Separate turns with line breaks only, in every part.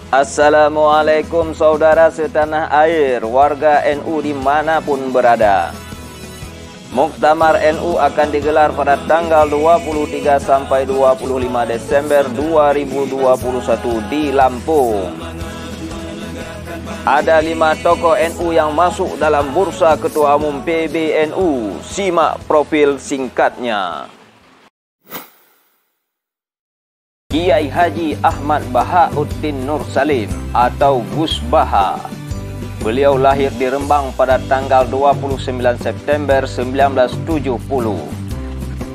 Assalamualaikum saudara setanah air, warga NU dimanapun berada. Muktamar NU akan digelar pada tanggal 23 sampai 25 Desember 2021 di Lampung. Ada 5 tokoh NU yang masuk dalam bursa Ketua Umum PBNU. Simak profil singkatnya. Kiai Haji Ahmad Bahauddin Nur Salim atau Gus Baha. Beliau lahir di Rembang pada tanggal 29 September 1970.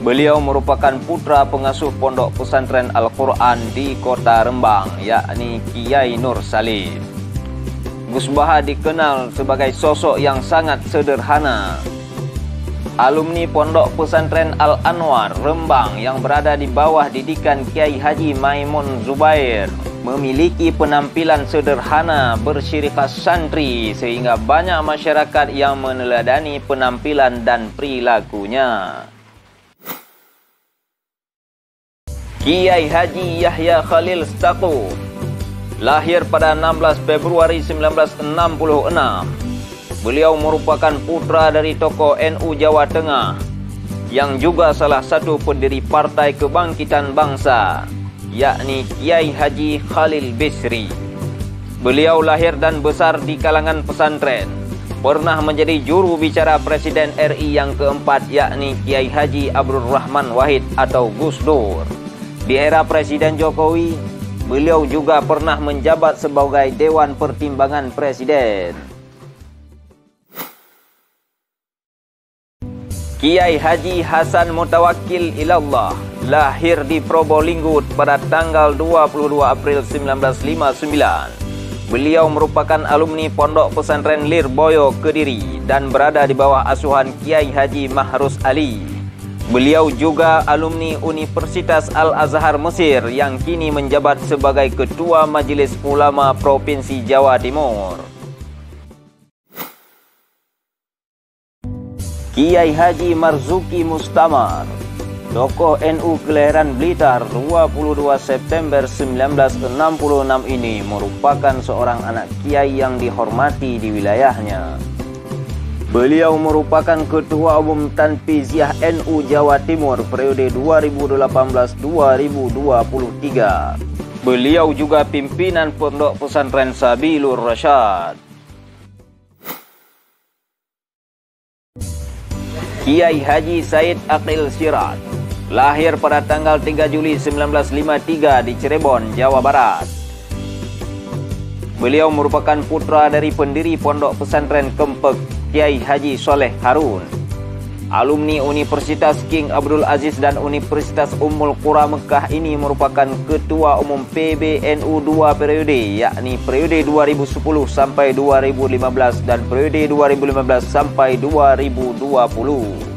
Beliau merupakan putra pengasuh pondok pesantren Al-Quran di kota Rembang, yakni Kiai Nur Salim. Gus Baha dikenal sebagai sosok yang sangat sederhana. Alumni Pondok Pesantren Al-Anwar, Rembang yang berada di bawah didikan Kiai Haji Maimun Zubair memiliki penampilan sederhana bersiri khas santri sehingga banyak masyarakat yang meneladani penampilan dan perilakunya. Kiai Haji Yahya Khalil Stakuf lahir pada 16 Februari 1966. Beliau merupakan putra dari tokoh NU Jawa Tengah yang juga salah satu pendiri Partai Kebangkitan Bangsa, yakni Kiai Haji Khalil Bisri. Beliau lahir dan besar di kalangan pesantren. Pernah menjadi juru bicara Presiden RI yang keempat, yakni Kiai Haji Abdul Rahman Wahid atau Gus Dur. Di era Presiden Jokowi, beliau juga pernah menjabat sebagai Dewan Pertimbangan Presiden. Kiai Haji Hasan Mutawakkil Ilallah lahir di Probolinggo pada tanggal 22 April 1959. Beliau merupakan alumni Pondok Pesantren Lirboyo Kediri dan berada di bawah asuhan Kiai Haji Mahrus Ali. Beliau juga alumni Universitas Al-Azhar Mesir yang kini menjabat sebagai Ketua Majelis Ulama Provinsi Jawa Timur. Kiai Haji Marzuki Mustamar, tokoh NU kelahiran Blitar 22 September 1966 ini merupakan seorang anak kiai yang dihormati di wilayahnya. Beliau merupakan Ketua Umum Tanfiziah NU Jawa Timur periode 2018-2023. Beliau juga pimpinan Pondok Pesantren Sabilur Rasyad. Kiai Haji Said Aqil Siraj lahir pada tanggal 3 Juli 1953 di Cirebon, Jawa Barat. Beliau merupakan putra dari pendiri Pondok Pesantren Kempek, Kiai Haji Soleh Harun. Alumni Universitas King Abdul Aziz dan Universitas Ummul Qura Mekah ini merupakan Ketua Umum PBNU 2 periode, yakni periode 2010 sampai 2015 dan periode 2015 sampai 2020.